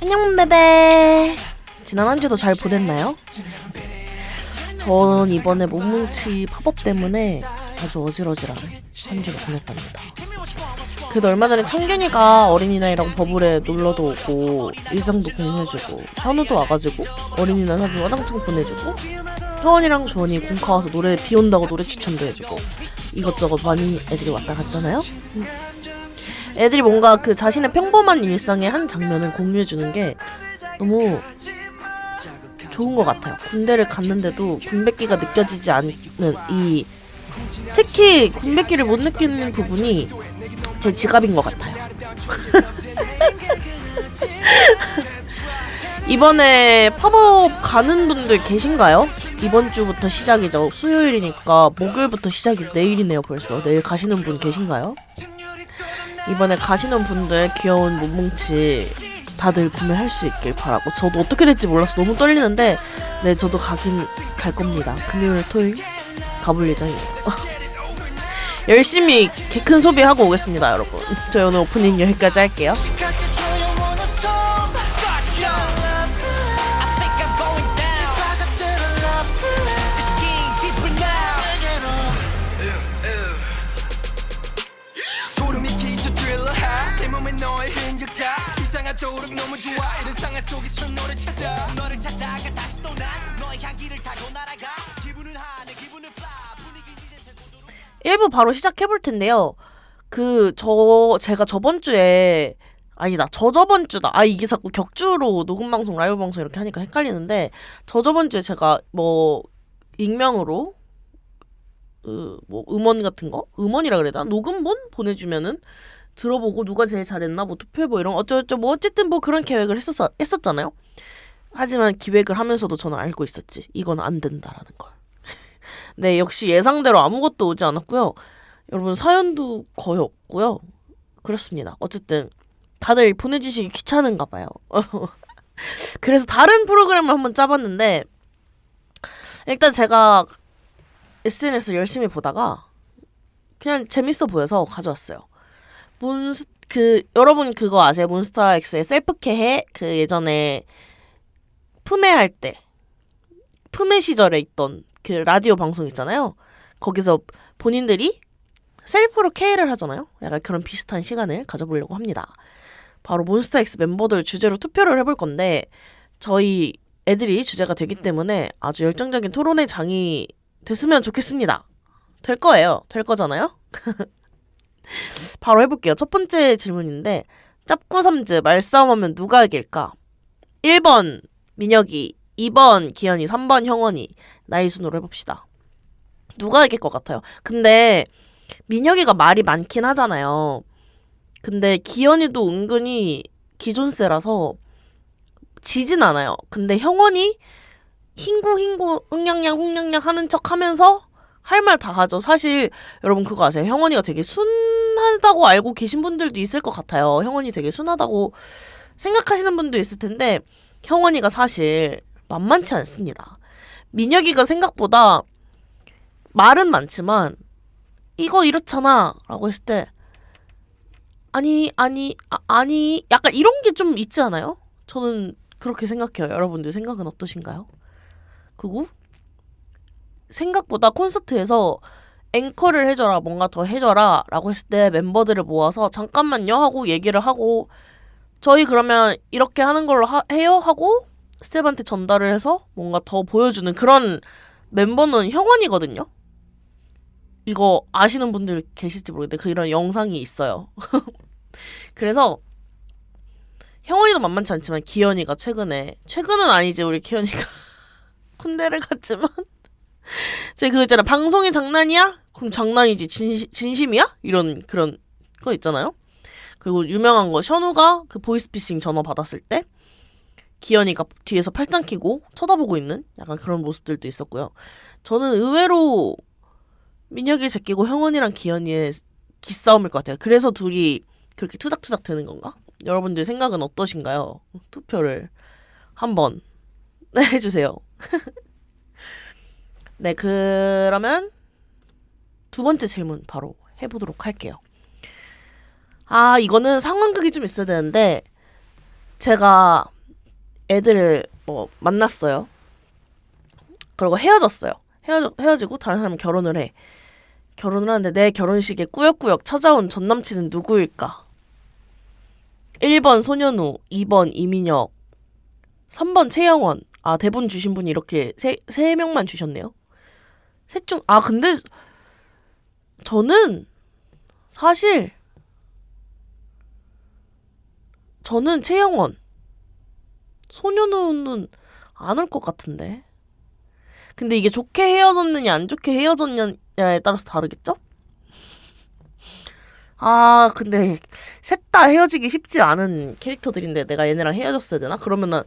안녕 베베. 지난 한 주도 잘 보냈나요? 전 이번에 몸뭉치 팝업 때문에 아주 어질어질한 한 주를 보냈답니다. 그래도 얼마 전에 창균이가 어린이날이라고 버블에 놀러도 오고 일상도 공유해주고 현우도 와가지고 어린이날 사진 와장창 보내주고 효원이랑 주원이 공카 와서 노래 비온다고 노래 추천도 해주고 이것저것 많이 애들이 왔다 갔잖아요. 애들이 뭔가 그 자신의 평범한 일상의 한 장면을 공유해주는 게 너무 좋은 것 같아요. 군대를 갔는데도 군백기가 느껴지지 않는 이 특히 군백기를 못 느끼는 부분이 제 지갑인 것 같아요. 이번에 팝업 가는 분들 계신가요? 이번 주부터 시작이죠. 수요일이니까 목요일부터 시작이 내일이네요. 벌써 내일 가시는 분 계신가요? 이번에 가시는 분들 귀여운 몸뭉치 다들 구매할 수 있길 바라고, 저도 어떻게 될지 몰라서 너무 떨리는데 네, 저도 갈 겁니다. 금요일 토요일 가볼 예정이에요. 열심히 개 큰 소비하고 오겠습니다 여러분. 저희 오늘 오프닝 여기까지 할게요. 일부 바로 시작해볼 텐데요. 제가 저번 주에, 아니다, 저저번 주다. 이게 자꾸 격주로 녹음방송, 라이브 방송 이렇게 하니까 헷갈리는데, 저저번 주에 제가 익명으로, 음원 같은 거? 음원이라 그래야 되나? 녹음본? 보내주면은, 들어보고 누가 제일 잘했나? 투표해보 이런 어쩌고저쩌고 어쨌든 그런 계획을 했었잖아요. 하지만 기획을 하면서도 저는 알고 있었지. 이건 안 된다라는 걸. 네, 역시 예상대로 아무것도 오지 않았고요. 여러분 사연도 거의 없고요. 그렇습니다. 어쨌든 다들 보내주시기 귀찮은가 봐요. 그래서 다른 프로그램을 한번 짜봤는데, 일단 제가 SNS를 열심히 보다가 그냥 재밌어 보여서 가져왔어요. 여러분 그거 아세요? 몬스타엑스의 셀프케해? 예전에 품에 시절에 있던 그 라디오 방송 있잖아요. 거기서 본인들이 셀프로 케어를 하잖아요. 약간 그런 비슷한 시간을 가져보려고 합니다. 바로 몬스타엑스 멤버들 주제로 투표를 해볼 건데, 저희 애들이 주제가 되기 때문에 아주 열정적인 토론의 장이 됐으면 좋겠습니다. 될 거예요. 될 거잖아요. 바로 해볼게요. 첫 번째 질문인데, 짭구삼즈 말싸움하면 누가 이길까? 1번 민혁이, 2번 기현이, 3번 형원이. 나이 순으로 해봅시다. 누가 이길 것 같아요? 근데 민혁이가 말이 많긴 하잖아요. 근데 기현이도 은근히 기존세라서 지진 않아요. 근데 형원이 힝구 응냥냥 홍냥냥 하는 척 하면서 할 말 다 하죠. 사실 여러분 그거 아세요? 형원이가 되게 순하다고 알고 계신 분들도 있을 것 같아요. 형원이 되게 순하다고 생각하시는 분도 있을 텐데, 형원이가 사실 만만치 않습니다. 민혁이가 생각보다 말은 많지만 이거 이렇잖아 라고 했을 때 아니 약간 이런 게 좀 있지 않아요? 저는 그렇게 생각해요. 여러분들 생각은 어떠신가요? 그리고 생각보다 콘서트에서 앵커를 해줘라, 뭔가 더 해줘라 라고 했을 때 멤버들을 모아서 잠깐만요 하고 얘기를 하고, 저희 그러면 이렇게 하는 걸로 해요 하고 스텝한테 전달을 해서 뭔가 더 보여주는 그런 멤버는 형원이거든요. 이거 아시는 분들 계실지 모르겠는데 그런 영상이 있어요. 그래서 형원이도 만만치 않지만 기현이가 최근은 아니지, 우리 기현이가 군대를 갔지만 제 그거 있잖아, 방송이 장난이야? 그럼 장난이지 진심이야? 이런 그런 거 있잖아요. 그리고 유명한 거, 션우가 그 보이스피싱 전화 받았을 때 기현이가 뒤에서 팔짱 끼고 쳐다보고 있는 약간 그런 모습들도 있었고요. 저는 의외로 민혁이 제끼고 형원이랑 기현이의 기싸움일 것 같아요. 그래서 둘이 그렇게 투닥투닥 되는 건가? 여러분들 생각은 어떠신가요? 투표를 한번 해주세요. 네, 그러면 두 번째 질문 바로 해보도록 할게요. 이거는 상황극이 좀 있어야 되는데, 제가 애들을 뭐 만났어요. 그리고 헤어졌어요. 헤어지고 다른 사람이 결혼을 해. 결혼을 하는데 내 결혼식에 꾸역꾸역 찾아온 전 남친은 누구일까? 1번 손현우, 2번 이민혁, 3번 최영원. 아, 대본 주신 분이 이렇게 세 명만 주셨네요. 근데 저는 사실 저는 최영원. 손현우는 안 올 것 같은데. 근데 이게 좋게 헤어졌느냐 안 좋게 헤어졌느냐에 따라서 다르겠죠? 아, 근데 셋 다 헤어지기 쉽지 않은 캐릭터들인데 내가 얘네랑 헤어졌어야 되나? 그러면은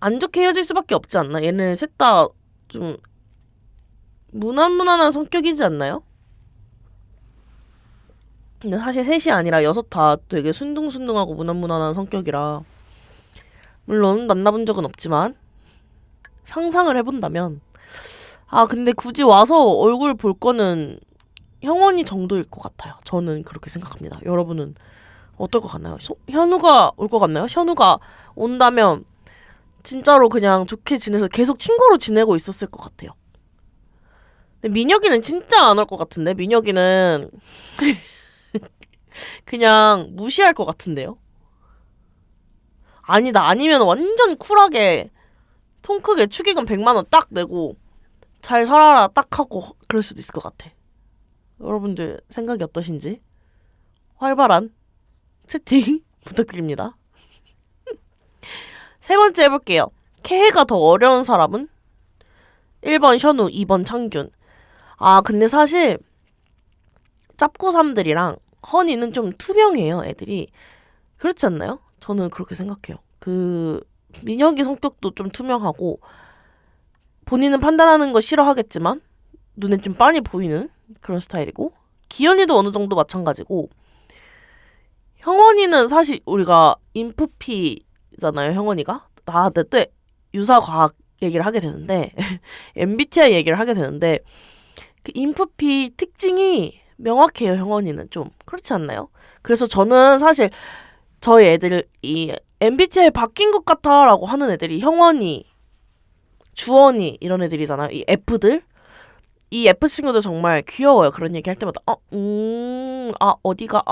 안 좋게 헤어질 수밖에 없지 않나? 얘네 셋 다 좀 무난무난한 성격이지 않나요? 근데 사실 셋이 아니라 여섯 다 되게 순둥순둥하고 무난무난한 성격이라 물론 만나본 적은 없지만 상상을 해본다면 근데 굳이 와서 얼굴 볼 거는 형원이 정도일 것 같아요. 저는 그렇게 생각합니다. 여러분은 어떨 것 같나요? 현우가 올 것 같나요? 현우가 온다면 진짜로 그냥 좋게 지내서 계속 친구로 지내고 있었을 것 같아요. 근데 민혁이는 진짜 안 올 것 같은데? 민혁이는 그냥 무시할 것 같은데요? 아니면 완전 쿨하게 통 크게 축의금 100만 원 딱 내고 잘 살아라 딱 하고 그럴 수도 있을 것 같아. 여러분들 생각이 어떠신지 활발한 채팅 부탁드립니다. 세 번째 해볼게요. 캐해가 더 어려운 사람은? 1번 현우, 2번 창균. 근데 사실 짭구삼들이랑 허니는 좀 투명해요, 애들이. 그렇지 않나요? 저는 그렇게 생각해요. 민혁이 성격도 좀 투명하고 본인은 판단하는 거 싫어하겠지만 눈에 좀 빤히 보이는 그런 스타일이고 기현이도 어느 정도 마찬가지고 형원이는 사실 우리가 인프피잖아요, 형원이가. 때 유사과학 얘기를 하게 되는데 MBTI 얘기를 하게 되는데 그 인프피 특징이 명확해요, 형원이는 좀. 그렇지 않나요? 그래서 저는 사실 저희 애들 이 MBTI 바뀐 것 같아 라고 하는 애들이 형원이, 주원이 이런 애들이잖아요. 이 F들. 이 F 친구들 정말 귀여워요. 그런 얘기 할 때마다 어디가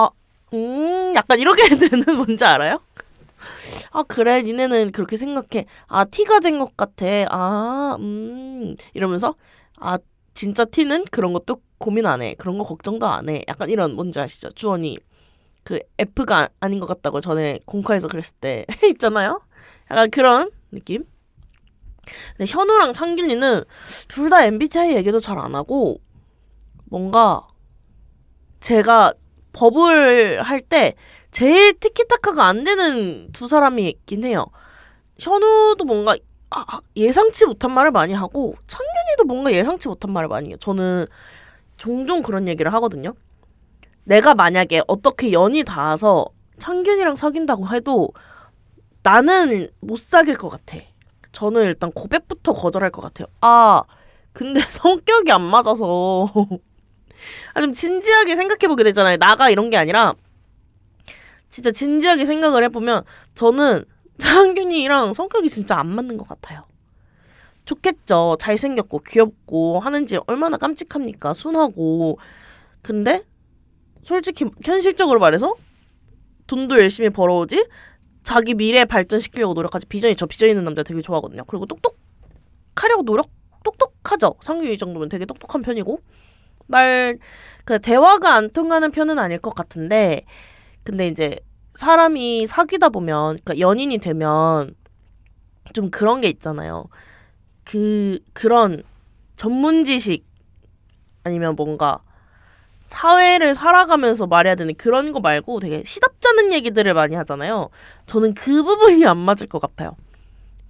약간 이렇게 되는 뭔지 알아요? 그래 니네는 그렇게 생각해. T가 된 것 같아. 이러면서 진짜 T는 그런 것도 고민 안 해. 그런 거 걱정도 안 해. 약간 이런 뭔지 아시죠? 주원이 그 F가 아닌 것 같다고 전에 공카에서 그랬을 때 있잖아요. 약간 그런 느낌. 근데 현우랑 창균이는 둘 다 MBTI 얘기도 잘 안 하고 뭔가 제가 버블 할 때 제일 티키타카가 안 되는 두 사람이 있긴 해요. 현우도 뭔가 예상치 못한 말을 많이 하고 창균이도 뭔가 예상치 못한 말을 많이 해요. 저는 종종 그런 얘기를 하거든요. 내가 만약에 어떻게 연이 닿아서 창균이랑 사귄다고 해도 나는 못 사귈 것 같아. 저는 일단 고백부터 거절할 것 같아요. 근데 성격이 안 맞아서 좀 진지하게 생각해보게 되잖아요. 나가 이런 게 아니라 진짜 진지하게 생각을 해보면 저는 창균이랑 성격이 진짜 안 맞는 것 같아요. 좋겠죠. 잘생겼고 귀엽고 하는지 얼마나 깜찍합니까. 순하고. 근데 솔직히 현실적으로 말해서 돈도 열심히 벌어오지 자기 미래 발전시키려고 노력하지. 저 비전 있는 남자 되게 좋아하거든요. 그리고 똑똑하려고 똑똑하죠. 상규이 정도면 되게 똑똑한 편이고 대화가 안 통하는 편은 아닐 것 같은데 근데 이제 사람이 사귀다 보면 그러니까 연인이 되면 좀 그런 게 있잖아요. 그런 전문 지식 아니면 뭔가 사회를 살아가면서 말해야 되는 그런 거 말고 되게 시답잖은 얘기들을 많이 하잖아요. 저는 그 부분이 안 맞을 것 같아요.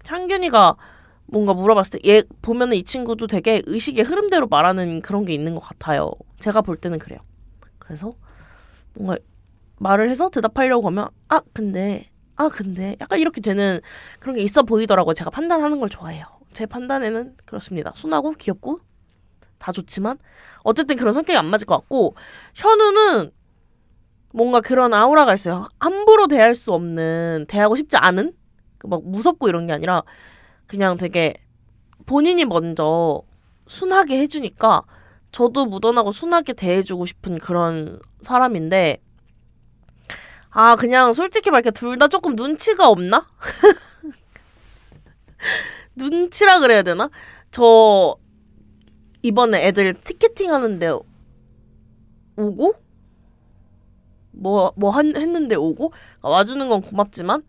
창균이가 뭔가 물어봤을 때 얘 보면은 이 친구도 되게 의식의 흐름대로 말하는 그런 게 있는 것 같아요. 제가 볼 때는 그래요. 그래서 뭔가 말을 해서 대답하려고 하면 근데 약간 이렇게 되는 그런 게 있어 보이더라고요. 제가 판단하는 걸 좋아해요. 제 판단에는 그렇습니다. 순하고 귀엽고 다 좋지만 어쨌든 그런 성격이 안 맞을 것 같고 현우는 뭔가 그런 아우라가 있어요. 함부로 대할 수 없는, 대하고 싶지 않은? 막 무섭고 이런 게 아니라 그냥 되게 본인이 먼저 순하게 해주니까 저도 묻어나고 순하게 대해주고 싶은 그런 사람인데, 아, 그냥 솔직히 말해 둘 다 조금 눈치가 없나? 눈치라 그래야 되나? 저 이번에 애들 티켓팅 하는데 오고 했는데 오고 와주는 건 고맙지만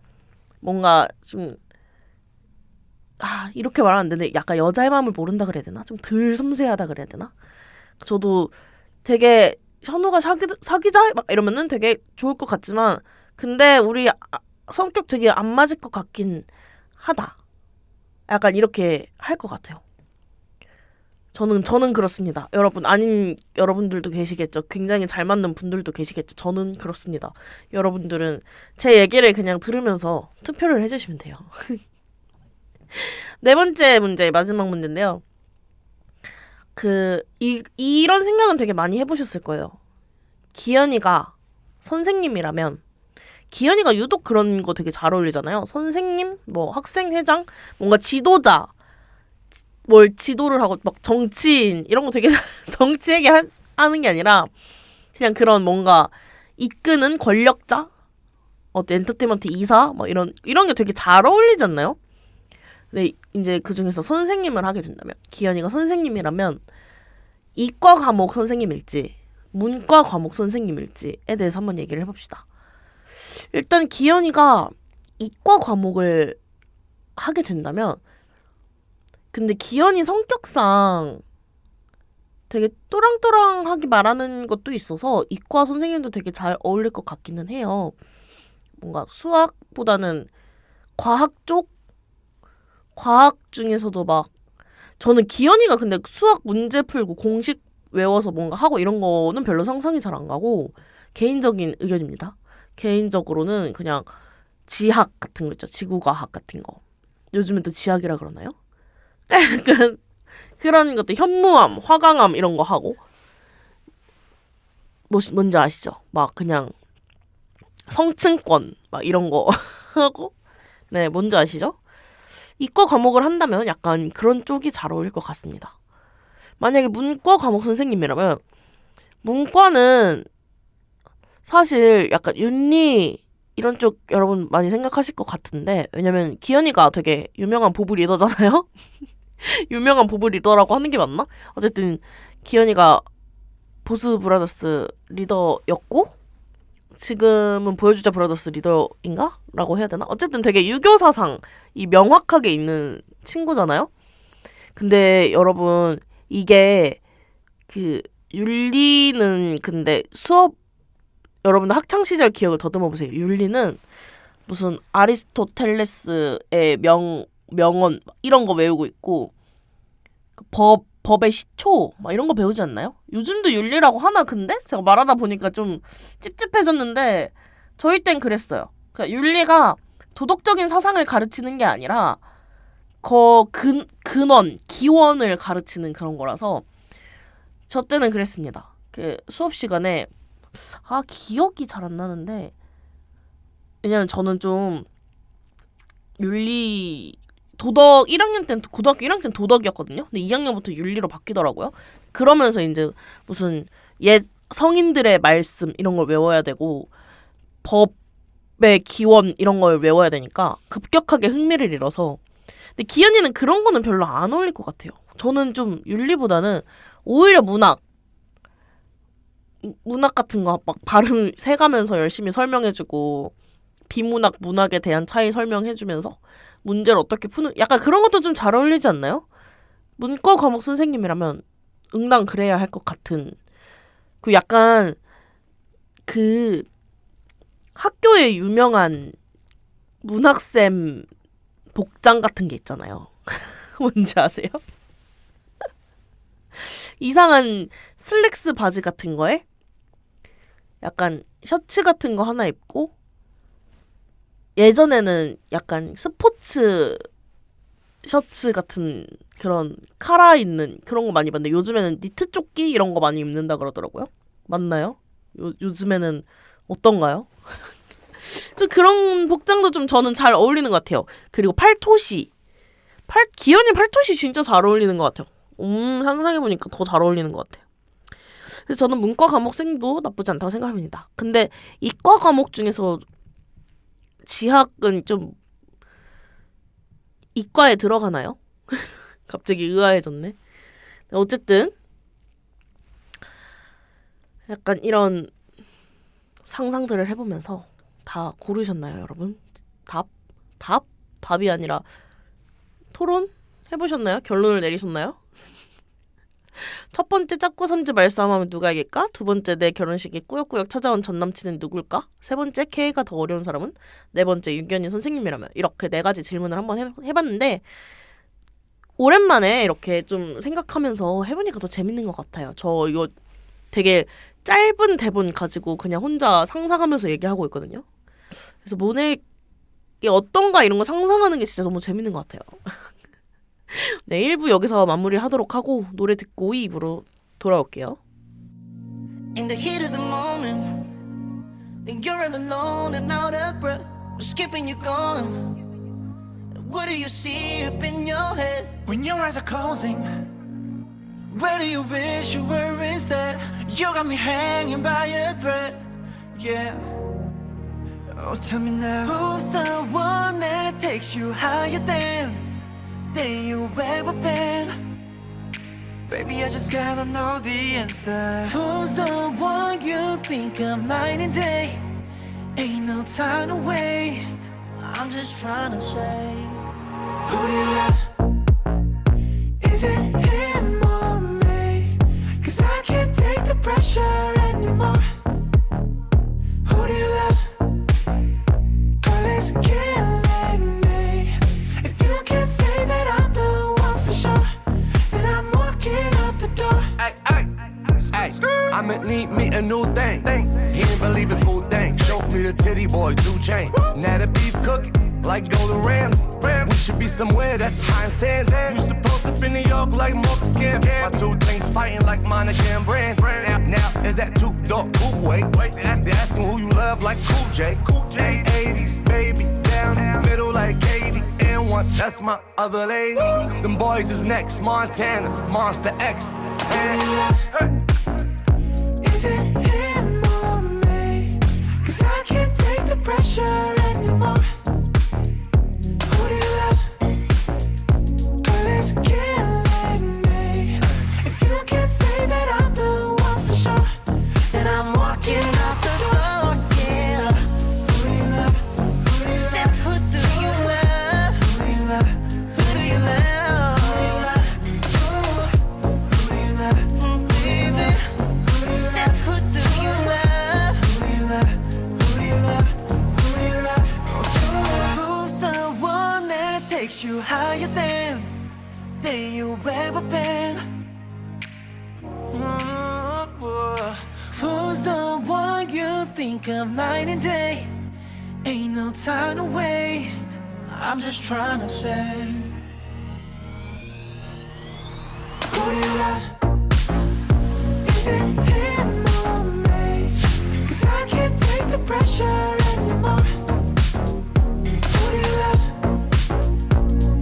뭔가 좀 이렇게 말하면 안 되는데 약간 여자의 마음을 모른다 그래야 되나? 좀 덜 섬세하다 그래야 되나? 저도 되게 현우가 사귀자 막 이러면은 되게 좋을 것 같지만 근데 우리 성격 되게 안 맞을 것 같긴 하다. 약간 이렇게 할 것 같아요. 저는 그렇습니다. 여러분 아닌 여러분들도 계시겠죠. 굉장히 잘 맞는 분들도 계시겠죠. 저는 그렇습니다. 여러분들은 제 얘기를 그냥 들으면서 투표를 해주시면 돼요. 네 번째 문제, 마지막 문제인데요. 이런 생각은 되게 많이 해보셨을 거예요. 기현이가 선생님이라면 기현이가 유독 그런 거 되게 잘 어울리잖아요. 선생님, 뭐 학생회장, 뭔가 지도자, 뭘 지도를 하고 막 정치인 이런 거 되게 정치 얘기하는 게 아니라 그냥 그런 뭔가 이끄는 권력자, 엔터테인먼트 이사, 뭐 이런 게 되게 잘 어울리지 않나요? 근데 이제 그 중에서 선생님을 하게 된다면 기현이가 선생님이라면 이과 과목 선생님일지 문과 과목 선생님일지에 대해서 한번 얘기를 해봅시다. 일단 기현이가 이과 과목을 하게 된다면 근데 기현이 성격상 되게 또랑또랑하게 말하는 것도 있어서 이과 선생님도 되게 잘 어울릴 것 같기는 해요. 뭔가 수학보다는 과학 쪽? 과학 중에서도 막 저는 기현이가 근데 수학 문제 풀고 공식 외워서 뭔가 하고 이런 거는 별로 상상이 잘 안 가고 개인적인 의견입니다. 개인적으로는 그냥 지학 같은 거 있죠. 지구과학 같은 거. 요즘엔 또 지학이라 그러나요? 약간 그런 것도 현무암, 화강암 이런 거 하고 뭔지 아시죠? 막 그냥 성층권 막 이런 거 하고 네, 뭔지 아시죠? 이과 과목을 한다면 약간 그런 쪽이 잘 어울릴 것 같습니다. 만약에 문과 과목 선생님이라면 문과는 사실 약간 윤리 이런 쪽 여러분 많이 생각하실 것 같은데 왜냐면 기현이가 되게 유명한 보부 리더잖아요? 유명한 보부 리더라고 하는 게 맞나? 어쨌든 기현이가 보스 브라더스 리더였고 지금은 보여주자 브라더스 리더인가? 라고 해야 되나? 어쨌든 되게 유교 사상이 명확하게 있는 친구잖아요? 근데 여러분 이게 윤리는 근데 수업 여러분들 학창시절 기억을 더듬어 보세요. 윤리는 무슨 아리스토텔레스의 명언 이런 거 외우고 있고 법의 시초 막 이런 거 배우지 않나요? 요즘도 윤리라고 하나 근데 제가 말하다 보니까 좀 찝찝해졌는데 저희 땐 그랬어요. 그러니까 윤리가 도덕적인 사상을 가르치는 게 아니라 근원 기원을 가르치는 그런 거라서 저 때는 그랬습니다. 그 수업 시간에 기억이 잘 안 나는데 왜냐면 저는 좀 윤리 도덕 1학년 때는 고등학교 1학년 때는 도덕이었거든요. 근데 2학년부터 윤리로 바뀌더라고요. 그러면서 이제 무슨 옛 성인들의 말씀 이런 걸 외워야 되고 법의 기원 이런 걸 외워야 되니까 급격하게 흥미를 잃어서 근데 기현이는 그런 거는 별로 안 어울릴 것 같아요. 저는 좀 윤리보다는 오히려 문학 같은 거 막 발음 세가면서 열심히 설명해주고 비문학, 문학에 대한 차이 설명해주면서 문제를 어떻게 푸는 약간 그런 것도 좀 잘 어울리지 않나요? 문과 과목 선생님이라면 응당 그래야 할 것 같은 약간 학교에 유명한 문학쌤 복장 같은 게 있잖아요. 뭔지 아세요? 이상한 슬랙스 바지 같은 거에 약간 셔츠 같은 거 하나 입고 예전에는 약간 스포츠 셔츠 같은 그런 카라 있는 그런 거 많이 입었는데 요즘에는 니트 조끼 이런 거 많이 입는다 그러더라고요. 맞나요? 요즘에는 어떤가요? 좀 그런 복장도 좀 저는 잘 어울리는 것 같아요. 그리고 팔토시. 기현이 팔토시 진짜 잘 어울리는 것 같아요. 상상해보니까 더 잘 어울리는 것 같아요. 그래서 저는 문과 과목생도 나쁘지 않다고 생각합니다. 근데 이과 과목 중에서 지학은 좀 이과에 들어가나요? 갑자기 의아해졌네. 어쨌든 약간 이런 상상들을 해보면서 다 고르셨나요, 여러분? 답이 아니라 토론 해보셨나요? 결론을 내리셨나요? 첫 번째 짝구 삼지 말싸움하면 누가 이길까? 두 번째 내 결혼식에 꾸역꾸역 찾아온 전남친은 누굴까? 세 번째 K가 더 어려운 사람은? 네 번째 윤견이 선생님이라면? 이렇게 네 가지 질문을 한번 해봤는데 오랜만에 이렇게 좀 생각하면서 해보니까 더 재밌는 것 같아요. 저 이거 되게 짧은 대본 가지고 그냥 혼자 상상하면서 얘기하고 있거든요. 그래서 모네이 어떤가 이런 거 상상하는 게 진짜 너무 재밌는 것 같아요. 네, 1부 여기서 마무리하도록 하고 노래 듣고 2부로 돌아올게요. In the heat of the moment, when you're all alone and out of breath, skipping you gone. What do you see up in your head? When your eyes are closing, where do you wish you were instead? You got me hanging by a thread, yeah. Oh, tell me now, Who's the one that takes you higher than you've ever been? baby, I just gotta know the answer. Who's the one you think of night and day? Ain't no time to waste. I'm just trying to say, Who do you love? Is it him or me? 'Cause I can't take the pressure anymore. Who do you love? Girl, it's killing me. If you can't say that I'm the one for sure, then I'm walking out the door. I'ma need me a new thing. He didn't believe his cool thing. Showed me the titty boy, 2 Chainz. Now the beef cooking like Golden Ramsay. We should be somewhere that's high and sand. Used to post up in New York like Marcus Scam. My 2 things fighting like Monica and Brand. Now is that 2-door coupe way? They asking who you love like Cool J. 80s baby down the middle like Katie and one. That's my other lady. Them boys is next. Montana, Monster X. Is it him or me? 'Cause I can't take the pressure anymore. Who do you love? Girl, it's killing me. If you can't say that I'm the one for sure, then I'm walking out the door. yeah. Who do you love? Who do you Said, love? who do you love? Who do you love? Who do you love? Who do you love? Who do you love? Baby, said, who do you love? Who do you love? Who do you love? Who do you love? Who's the one that takes you higher than you've ever been? Who's the one you think of night and day? Ain't no time to waste. I'm just trying to say, who do you love? Is it him or me? 'Cause I can't take the pressure anymore. Who do you love?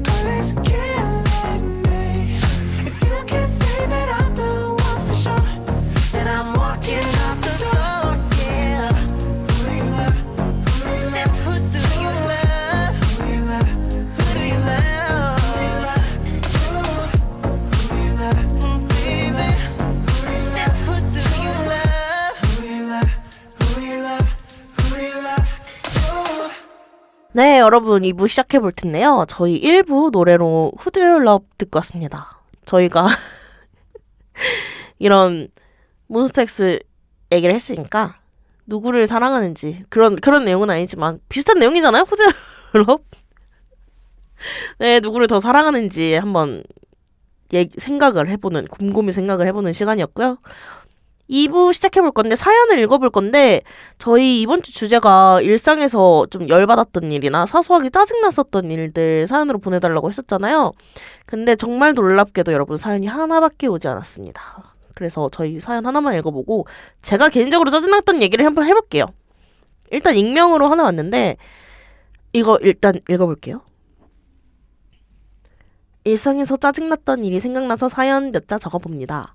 Girl, it's killing me. If you can't say that I'm the one for sure, then I'm walking out the door. Yeah. Who do you love? Who do you Said, love? who do you love? Who do you love? Who do you love? Who do you love? Who do you love? Baby, said, who do you love? Who do you love? Who do you love? Who do you love? 네, 여러분 2부 시작해 볼 텐데요. 저희 1부 노래로 Who Do You Love 듣고 왔습니다. 저희가 이런 몬스타엑스 얘기를 했으니까 누구를 사랑하는지 그런 내용은 아니지만 비슷한 내용이잖아요. Who Do You Love? 네, 누구를 더 사랑하는지 한번 곰곰이 생각을 해보는 시간이었고요. 2부 시작해볼 건데 사연을 읽어볼 건데 저희 이번 주 주제가 일상에서 좀 열받았던 일이나 사소하게 짜증났었던 일들 사연으로 보내달라고 했었잖아요. 근데 정말 놀랍게도 여러분 사연이 하나밖에 오지 않았습니다. 그래서 저희 사연 하나만 읽어보고 제가 개인적으로 짜증났던 얘기를 한번 해볼게요. 일단 익명으로 하나 왔는데 이거 일단 읽어볼게요. 일상에서 짜증났던 일이 생각나서 사연 몇 자 적어봅니다.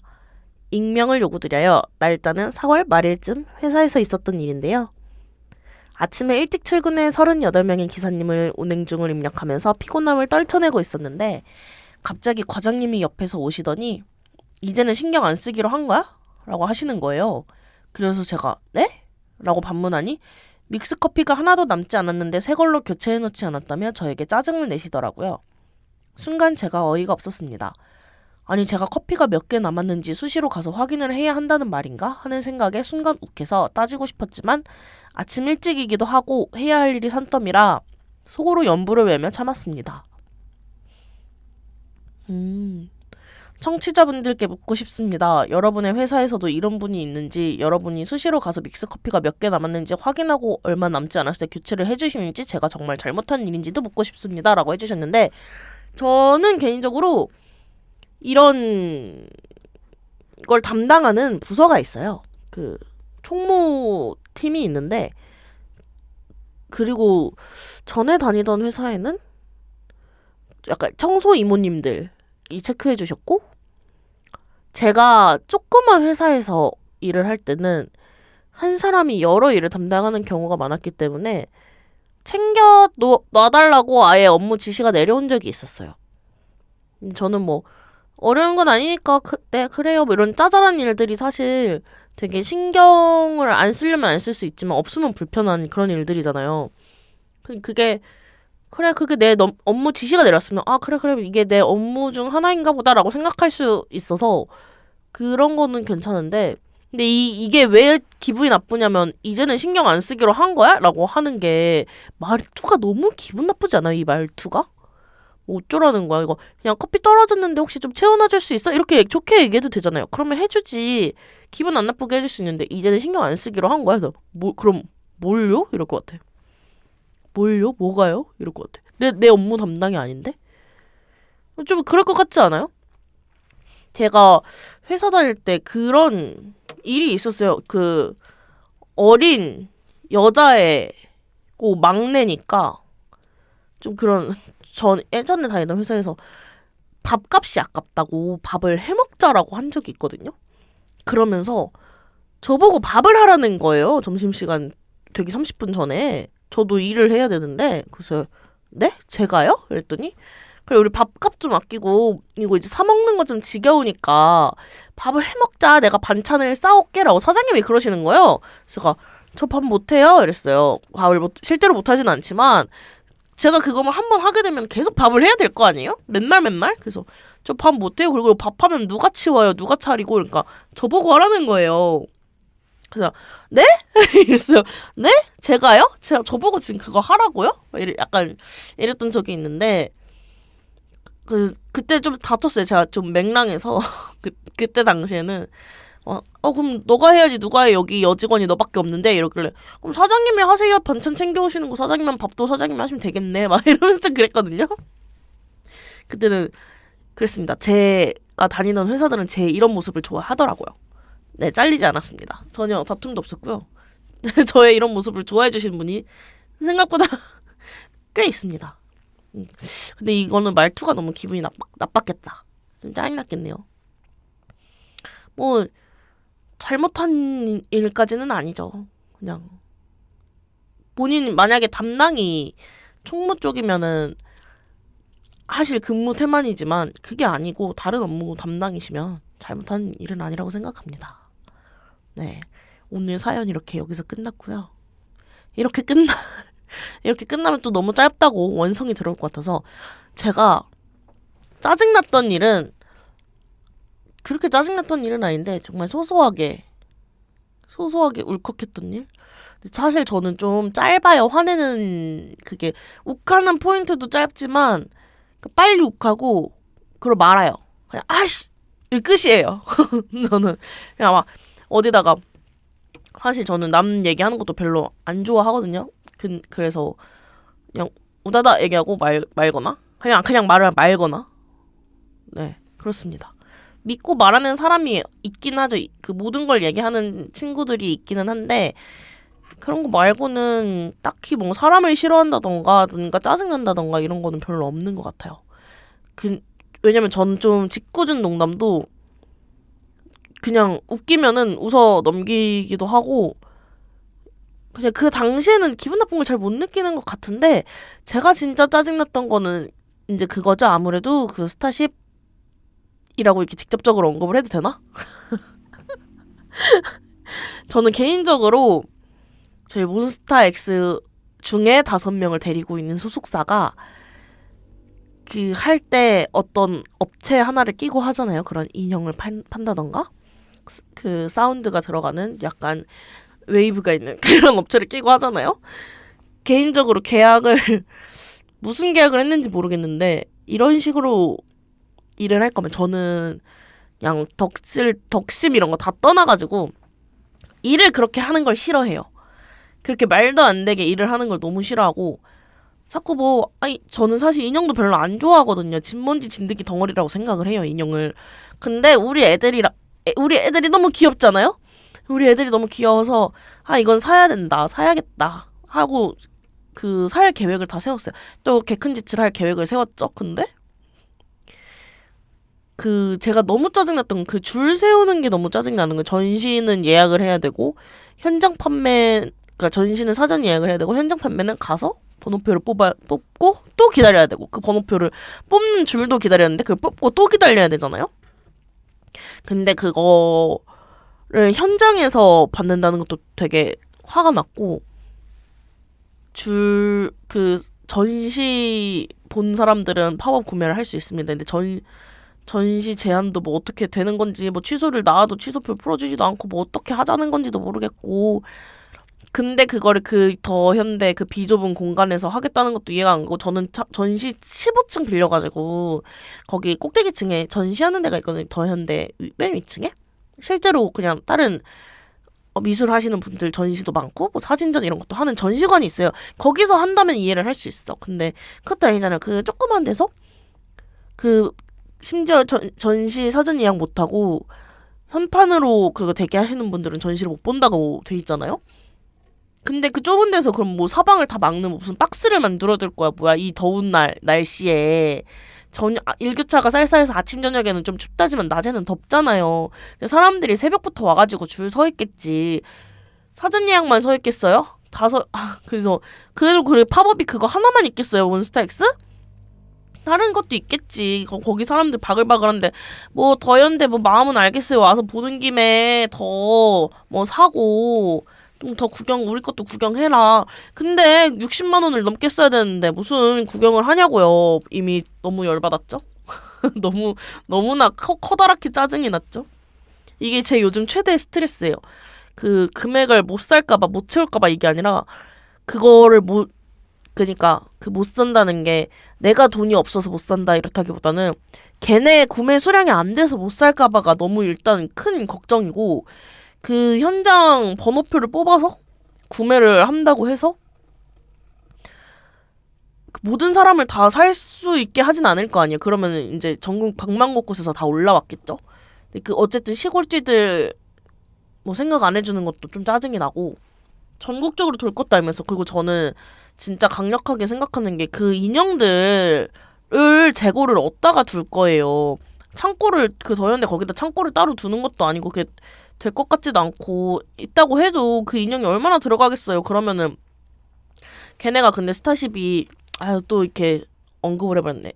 익명을 요구드려요. 날짜는 4월 말일쯤 회사에서 있었던 일인데요. 아침에 일찍 출근해 38명의 기사님을 운행 중을 입력하면서 피곤함을 떨쳐내고 있었는데 갑자기 과장님이 옆에서 오시더니 이제는 신경 안 쓰기로 한 거야? 라고 하시는 거예요. 그래서 제가 네? 라고 반문하니 믹스커피가 하나도 남지 않았는데 새 걸로 교체해놓지 않았다며 저에게 짜증을 내시더라고요. 순간 제가 어이가 없었습니다. 아니 제가 커피가 몇 개 남았는지 수시로 가서 확인을 해야 한다는 말인가 하는 생각에 순간 욱해서 따지고 싶었지만 아침 일찍이기도 하고 해야 할 일이 산더미라 속으로 연부를 외며 참았습니다. 청취자분들께 묻고 싶습니다. 여러분의 회사에서도 이런 분이 있는지, 여러분이 수시로 가서 믹스커피가 몇 개 남았는지 확인하고 얼마 남지 않았을 때 교체를 해주시는지, 제가 정말 잘못한 일인지도 묻고 싶습니다. 라고 해주셨는데 저는 개인적으로 이런 걸 담당하는 부서가 있어요. 그 총무팀이 있는데, 그리고 전에 다니던 회사에는 약간 청소 이모님들이 체크해 주셨고, 제가 조그만 회사에서 일을 할 때는 한 사람이 여러 일을 담당하는 경우가 많았기 때문에 챙겨 놔달라고 아예 업무 지시가 내려온 적이 있었어요. 저는 뭐 어려운 건 아니니까 네 그래요 뭐 이런 짜잘한 일들이 사실 되게 신경을 안 쓰려면 안 쓸 수 있지만 없으면 불편한 그런 일들이잖아요. 그게 내 업무 지시가 내렸으면 아 그래 이게 내 업무 중 하나인가 보다라고 생각할 수 있어서 그런 거는 괜찮은데, 근데 이게 왜 기분이 나쁘냐면 이제는 신경 안 쓰기로 한 거야? 라고 하는 게 말투가 너무 기분 나쁘지 않아요? 이 말투가? 뭐 어쩌라는 거야 이거. 그냥 커피 떨어졌는데 혹시 좀 채워놔줄 수 있어? 이렇게 좋게 얘기해도 되잖아요. 그러면 해주지. 기분 안 나쁘게 해줄 수 있는데 이제는 신경 안 쓰기로 한 거야. 그럼 뭘요? 이럴 것 같아. 뭘요? 뭐가요? 이럴 것 같아. 내 업무 담당이 아닌데? 좀 그럴 것 같지 않아요? 제가 회사 다닐 때 그런 일이 있었어요. 그 어린 여자애고 막내니까 좀 그런, 전 예전에 다니던 회사에서 밥값이 아깝다고 밥을 해먹자라고 한 적이 있거든요. 그러면서 저보고 밥을 하라는 거예요. 점심시간 되기 30분 전에. 저도 일을 해야 되는데, 그래서 네? 제가요? 그랬더니 그래 우리 밥값 좀 아끼고 이거 이제 사 먹는 거 좀 지겨우니까 밥을 해먹자. 내가 반찬을 싸올게라고 사장님이 그러시는 거예요. 제가 저 밥 못해요 이랬어요. 밥을 실제로 못하진 않지만 제가 그거만 한번 하게 되면 계속 밥을 해야 될 거 아니에요? 맨날. 그래서 저 밥 못해요. 그리고 밥하면 누가 치워요? 누가 차리고? 그러니까 저보고 하라는 거예요. 그래서 네? 이랬어요. 네? 제가요? 저보고 지금 그거 하라고요? 약간 이랬던 적이 있는데 그때 좀 다퉜어요. 제가 좀 맹랑해서 그때 당시에는 그럼 너가 해야지. 누가 해? 여기 여직원이 너밖에 없는데. 이러길래 그럼 사장님이 하세요. 반찬 챙겨오시는 거 사장님만 밥도 사장님이 하시면 되겠네. 막 이러면서 그랬거든요. 그때는 그랬습니다. 제가 다니던 회사들은 제 이런 모습을 좋아하더라고요. 네, 잘리지 않았습니다. 전혀 다툼도 없었고요. 저의 이런 모습을 좋아해 주시는 분이 생각보다 꽤 있습니다. 근데 이거는 말투가 너무 기분이 나빴겠다. 좀 짜증났겠네요. 뭐 잘못한 일까지는 아니죠. 그냥 본인 만약에 담당이 총무 쪽이면은 하실 근무 태만이지만 그게 아니고 다른 업무 담당이시면 잘못한 일은 아니라고 생각합니다. 네, 오늘 사연 이렇게 여기서 끝났고요. 이렇게 끝나면 또 너무 짧다고 원성이 들어올 것 같아서 제가 짜증났던 일은 그렇게 짜증났던 일은 아닌데 정말 소소하게 울컥했던 일? 사실 저는 좀 짧아요. 화내는 그게 욱하는 포인트도 짧지만 빨리 욱하고 그걸 말아요. 그냥 아이씨 이 끝이에요. 저는 그냥 막 어디다가 사실 저는 남 얘기하는 것도 별로 안 좋아하거든요. 그래서 그냥 우다다 얘기하고 말거나 그냥 말을 말거나 네 그렇습니다. 믿고 말하는 사람이 있긴 하죠. 그 모든 걸 얘기하는 친구들이 있기는 한데 그런 거 말고는 딱히 뭐 사람을 싫어한다던가 뭔가 짜증난다던가 이런 거는 별로 없는 것 같아요. 왜냐면 전 좀 짓궂은 농담도 그냥 웃기면은 웃어 넘기기도 하고 그냥 그 당시에는 기분 나쁜 걸 잘 못 느끼는 것 같은데 제가 진짜 짜증났던 거는 이제 그거죠. 아무래도 그 스타쉽이라고 이렇게 직접적으로 언급을 해도 되나? 저는 개인적으로 저희 몬스타엑스 중에 5명을 데리고 있는 소속사가 그 할 때 어떤 업체 하나를 끼고 하잖아요. 그런 인형을 판다던가 그 사운드가 들어가는 약간 웨이브가 있는 그런 업체를 끼고 하잖아요. 개인적으로 계약을 무슨 계약을 했는지 모르겠는데 이런 식으로 일을 할 거면 저는 그냥 덕심 이런 거 다 떠나가지고 일을 그렇게 하는 걸 싫어해요. 그렇게 말도 안 되게 일을 하는 걸 너무 싫어하고 자꾸 저는 사실 인형도 별로 안 좋아하거든요. 진먼지 진드기 덩어리라고 생각을 해요, 인형을. 근데 우리 애들이 너무 귀엽잖아요? 우리 애들이 너무 귀여워서 이건 사야 된다, 사야겠다 하고 살 계획을 다 세웠어요. 또 개큰짓을 할 계획을 세웠죠. 근데 제가 너무 짜증났던 줄 세우는 게 너무 짜증나는 거예요. 전시는 예약을 해야 되고 그러니까 전시는 사전 예약을 해야 되고 현장 판매는 가서 번호표를 뽑고 또 기다려야 되고 그 번호표를 뽑는 줄도 기다려야 되는데 그걸 뽑고 또 기다려야 되잖아요. 근데 그거를 현장에서 받는다는 것도 되게 화가 났고 전시 본 사람들은 팝업 구매를 할 수 있습니다. 근데 전시 제한도 뭐 어떻게 되는 건지 뭐 취소를 나와도 취소표 풀어주지도 않고 뭐 어떻게 하자는 건지도 모르겠고 근데 그거를 더현대 비좁은 공간에서 하겠다는 것도 이해가 안 가고 저는 전시 15층 빌려가지고 거기 꼭대기층에 전시하는 데가 있거든요. 더현대 맨 위층에 실제로 그냥 다른 미술 하시는 분들 전시도 많고 뭐 사진전 이런 것도 하는 전시관이 있어요. 거기서 한다면 이해를 할 수 있어. 근데 그것도 아니잖아요. 조그만 데서 심지어 전시 사전 예약 못하고 현판으로 그거 대기하시는 분들은 전시를 못 본다고 돼 있잖아요. 근데 그 좁은 데서 그럼 뭐 사방을 다 막는 무슨 박스를 만들어둘 거야 뭐야 이 더운 날씨에 일교차가 쌀쌀해서 아침 저녁에는 좀 춥다지만 낮에는 덥잖아요. 사람들이 새벽부터 와가지고 줄 서 있겠지. 사전 예약만 서 있겠어요? 그래서 그래도 팝업이 그거 하나만 있겠어요 몬스타엑스? 다른 것도 있겠지. 거기 사람들 바글바글한데 뭐 더현대 뭐 마음은 알겠어요. 와서 보는 김에 더 뭐 사고 좀 더 우리 것도 구경해라. 근데 60만 원을 넘게 써야 되는데 무슨 구경을 하냐고요. 이미 너무 열받았죠? 너무나 커다랗게 짜증이 났죠? 이게 제 요즘 최대 스트레스예요. 금액을 못 살까봐, 못 채울까봐 이게 아니라, 그거를 못 산다는 게 내가 돈이 없어서 못 산다 이렇다기보다는 걔네 구매 수량이 안 돼서 못 살까봐가 너무 일단 큰 걱정이고 현장 번호표를 뽑아서 구매를 한다고 해서 모든 사람을 다 살 수 있게 하진 않을 거 아니에요. 그러면 이제 전국 방방곡 곳에서 다 올라왔겠죠. 근데 어쨌든 시골쥐들 뭐 생각 안 해주는 것도 좀 짜증이 나고 전국적으로 돌 것도 알면서 그리고 저는 진짜 강력하게 생각하는 게 인형들을 재고를 어디다가 둘 거예요. 창고를 더현대 거기다 창고를 따로 두는 것도 아니고 그게 될 것 같지도 않고 있다고 해도 인형이 얼마나 들어가겠어요. 그러면은 걔네가 근데 스타쉽이 또 이렇게 언급을 해버렸네.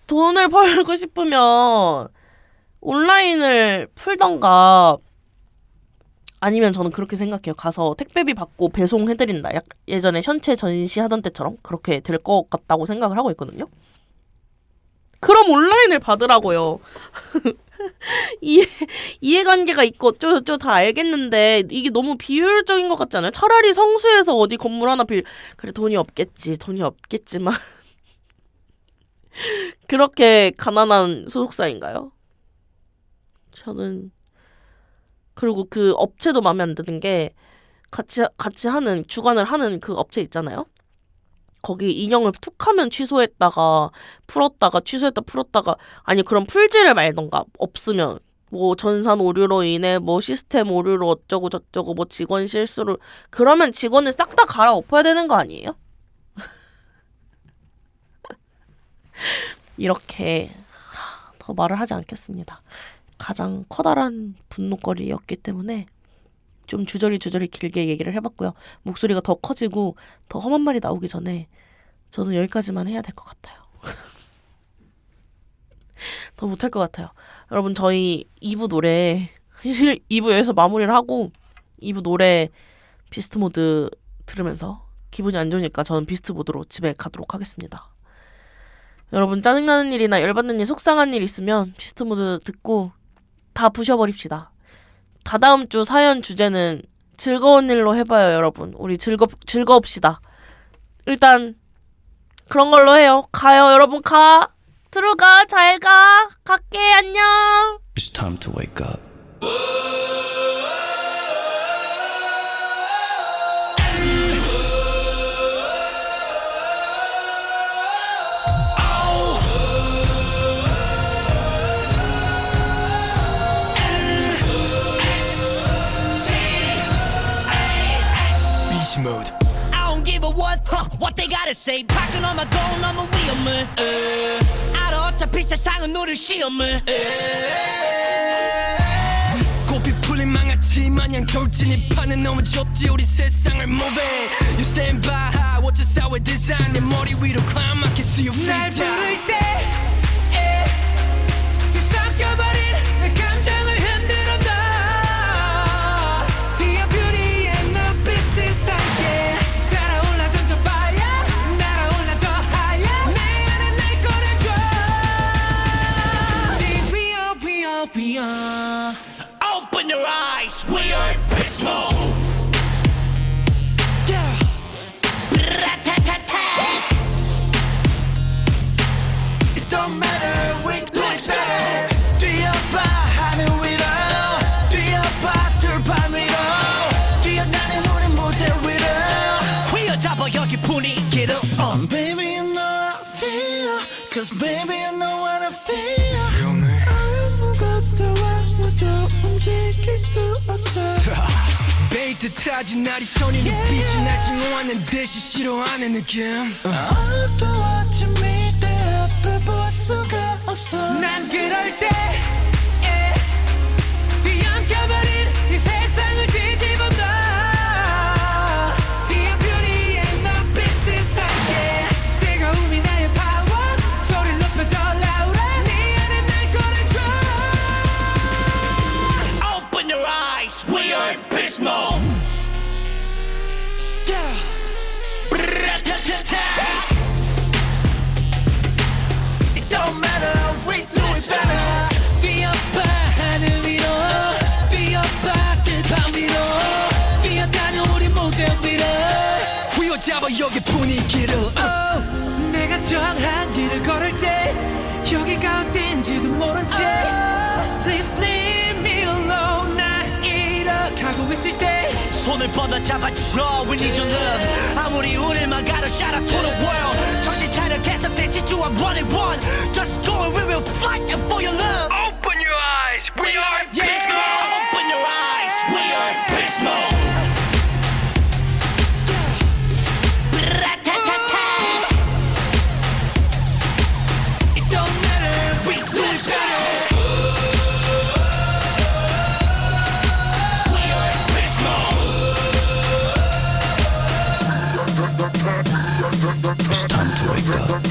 돈을 벌고 싶으면 온라인을 풀던가 아니면 저는 그렇게 생각해요. 가서 택배비 받고 배송해드린다. 예전에 현채 전시하던 때처럼 그렇게 될 것 같다고 생각을 하고 있거든요. 그럼 온라인을 받으라고요. 이해관계가 있고 다 알겠는데 이게 너무 비효율적인 것 같지 않아요? 차라리 성수에서 어디 건물 하나 그래 돈이 없겠지만 그렇게 가난한 소속사인가요? 저는 그리고 업체도 마음에 안 드는 게 같이 하는 주관을 하는 업체 있잖아요. 거기 인형을 툭 하면 취소했다가 풀었다가 취소했다 풀었다가 아니 그럼 풀지를 말던가 없으면 뭐 전산 오류로 인해 뭐 시스템 오류로 어쩌고 저쩌고 뭐 직원 실수로 그러면 직원을 싹 다 갈아엎어야 되는 거 아니에요? 이렇게 더 말을 하지 않겠습니다. 가장 커다란 분노거리였기 때문에 좀 주저리 길게 얘기를 해봤고요. 목소리가 더 커지고 더 험한 말이 나오기 전에 저는 여기까지만 해야 될 것 같아요. 더 못할 것 같아요. 여러분 저희 2부 노래 2부 여기서 마무리를 하고 2부 노래 비스트 모드 들으면서 기분이 안 좋으니까 저는 비스트 모드로 집에 가도록 하겠습니다. 여러분 짜증나는 일이나 열받는 일 속상한 일 있으면 비스트 모드 듣고 다 부셔버립시다. 다다음 주 사연 주제는 즐거운 일로 해봐요. 여러분 우리 즐겁시다. 일단 그런 걸로 해요. 가요. 여러분 가. 들어가. 잘 가. 갈게. 안녕. It's time to wake up. Beast mode. I don't give a what they gotta say. Packing on my gold, I'm a 위험을. 알아 어차피 세상은 너를 시험을. 고삐 풀린 망아치 마냥 돌진이 파는 너무 좁지 우리 세상을 move it. You stand by high, watch us how we design. 내 머리 위로 climb, I can see your feet 날 down. 부를 때 뒤섞여버린 내 감정을 흔들어 놔. See your beauty and the pieces 함께 달아올라 점점 fire. 날아올라 더 higher. 내 안에 날 꺼내줘. See we are. Open your eyes, we are in beast mode. Yeah. Ra-ta-ta-ta. It don't matter, we do it better. 뛰어봐 하늘 위로, 뛰어봐 들판 위로, 뛰어다닌 우리 무대 위로. 휘어잡아 여기 분위기를 Baby, you know I feel, 'cause baby, you know what I feel. Feel me? 아무것도 움직일 수 없어. 베이트 타진 날이 손이 눈빛이 날 증오하는 듯이 싫어하는 느낌. 아무도 아침이 내 앞을 볼 수가 없어. 난 그럴 때 뒤엉켜버린 이 세상을 뒤집어 놔. See your beauty and the pieces 함께 뜨거움이 나의 power. 소리를 높여 더 louder. 네 안에 날 꺼내줘. Open your eyes, we are in beast mode. Yeah. Ra-ta-ta-ta. It don't matter, we do it better. 뛰어봐 하늘 위로, 뛰어봐 들판 위로, 뛰어다녀 우리 무대 위로. 휘어잡아 여기 분위기를. 내가 정한 길을 걸을 때 여기가 어딘지도 모른 채 Please leave me alone. 나 잃어가고 있을 때 손을 뻗어 잡아줘, we need your love. 아무리 우리만 가도 shout out to the world. 정신 차려 계속돼 지주와 run and run. Just go and we will fight and for your love. Open your eyes, we are in beast mode. Open your eyes, we are in beast mode. Ra-ta-ta-ta. It don't matter, we do it better. We are in beast mode. It's time to wake up.